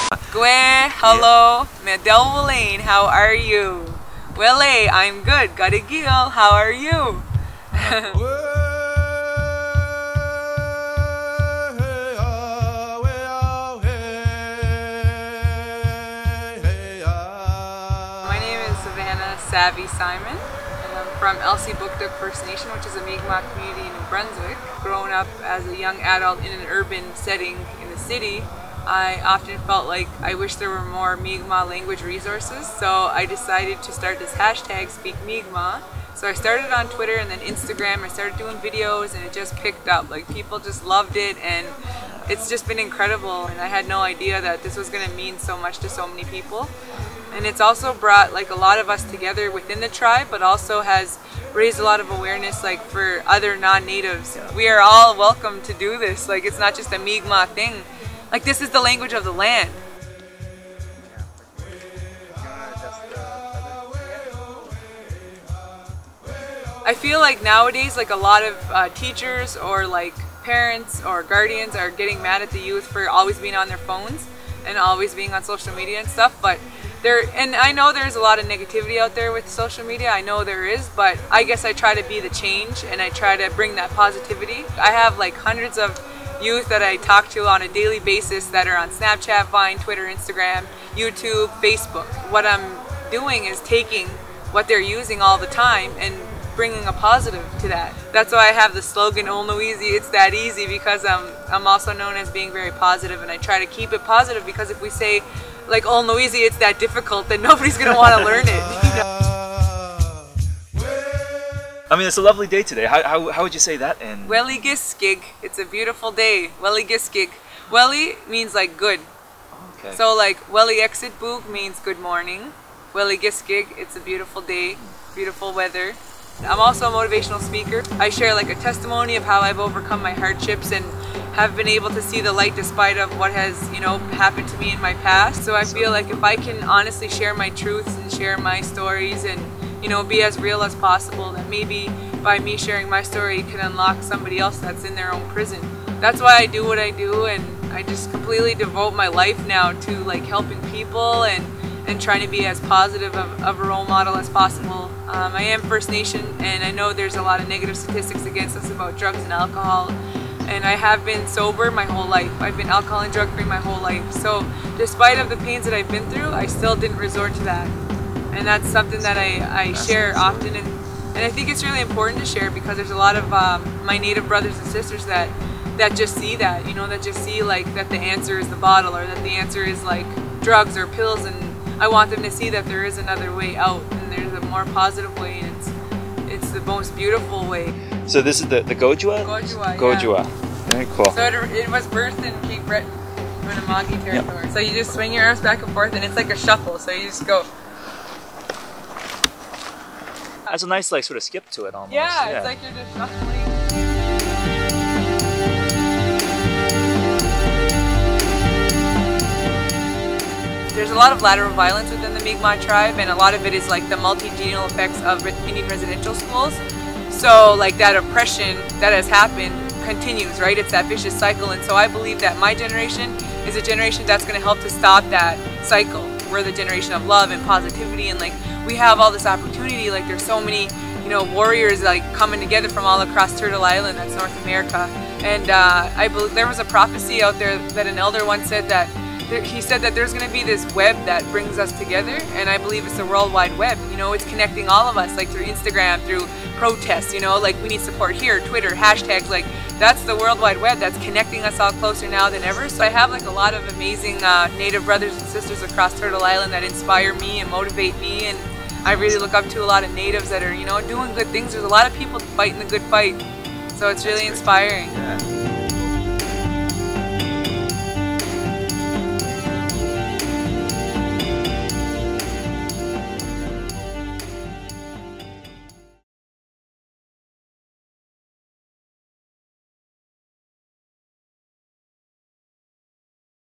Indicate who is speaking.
Speaker 1: Gwe, hello, Rendell, how are you? Willie, I'm good. Gadigil, how are you? My name is Savannah Savvy Simon, and I'm from Elsie Bookduk First Nation, which is a Mikmaq community in New Brunswick. Growing up as a young adult in an urban setting in the city, I often felt like I wish there were more Mi'kmaq language resources, so I decided to start this hashtag Speak Mi'kmaq. So I started on Twitter and then Instagram. I started doing videos and it just picked up. Like, people just loved it, and it's just been incredible, and I had no idea that this was going to mean so much to so many people. And it's also brought like a lot of us together within the tribe, but also has raised a lot of awareness like for other non-natives. We are all welcome to do this. Like, it's not just a Mi'kmaq thing. Like, this is the language of the land. I feel like nowadays, like, a lot of teachers or like parents or guardians are getting mad at the youth for always being on their phones and always being on social media and stuff, but and I know there's a lot of negativity out there with social media, I know there is, but I guess I try to be the change and I try to bring that positivity. I have like hundreds of youth that I talk to on a daily basis that are on Snapchat, Vine, Twitter, Instagram, YouTube, Facebook. What I'm doing is taking what they're using all the time and bringing a positive to that. That's why I have the slogan, "Ol Nuizi, it's that easy," because I'm also known as being very positive, and I try to keep it positive, because if we say like "Ol Nuizi, it's that difficult," then nobody's gonna want to learn it. You know?
Speaker 2: I mean, it's a lovely day today. How would you say that? And
Speaker 1: Welly Giskig, it's a beautiful day. Welly Giskig. Welly means like good.
Speaker 2: okay.
Speaker 1: So like Welly Exit Boog means good morning. Welly Giskig, it's a beautiful day, beautiful weather. I'm also a motivational speaker. I share like a testimony of how I've overcome my hardships and have been able to see the light despite of what has, you know, happened to me in my past. So I feel like if I can honestly share my truths and share my stories and, you know, be as real as possible, that maybe by me sharing my story can unlock somebody else that's in their own prison. That's why I do what I do, and I just completely devote my life now to like helping people and trying to be as positive of a role model as possible. I am First Nation, and I know there's a lot of negative statistics against us about drugs and alcohol, and I have been sober my whole life. I've been alcohol and drug free my whole life. So despite of the pains that I've been through, I still didn't resort to that. And that's something that I share often, and I think it's really important to share, because there's a lot of my Native brothers and sisters that just see that, you know, that just see like that the answer is the bottle, or that the answer is like drugs or pills, and I want them to see that there is another way out, and there's a more positive way, and it's the most beautiful way.
Speaker 2: So this is the Gojua?
Speaker 1: Gojua,
Speaker 2: Gojua.
Speaker 1: yeah.
Speaker 2: Very cool.
Speaker 1: So it was birthed in Cape Breton, Winnemagi territory. Yep. So you just swing your arms back and forth, and it's like a shuffle, so you just go.
Speaker 2: That's a nice like sort of skip to it almost.
Speaker 1: Yeah, it's like you're just shuffling. There's a lot of lateral violence within the Mi'kmaq tribe, and a lot of it is like the multi-generational effects of Indian residential schools. So like that oppression that has happened continues, right? It's that vicious cycle, and so I believe that my generation is a generation that's going to help to stop that cycle. We're the generation of love and positivity, and like we have all this opportunity. Like there's so many, you know, warriors like coming together from all across Turtle Island, that's North America. And I believe there was a prophecy out there that an elder once said that he said that there's going to be this web that brings us together, and I believe it's the World Wide Web. You know, it's connecting all of us, like through Instagram, through protests, you know, like we need support here, Twitter, hashtags, like that's the World Wide Web that's connecting us all closer now than ever. So I have like a lot of amazing Native brothers and sisters across Turtle Island that inspire me and motivate me, and I really look up to a lot of natives that are, you know, doing good things. There's a lot of people fighting the good fight, so it's really inspiring.
Speaker 2: Yeah.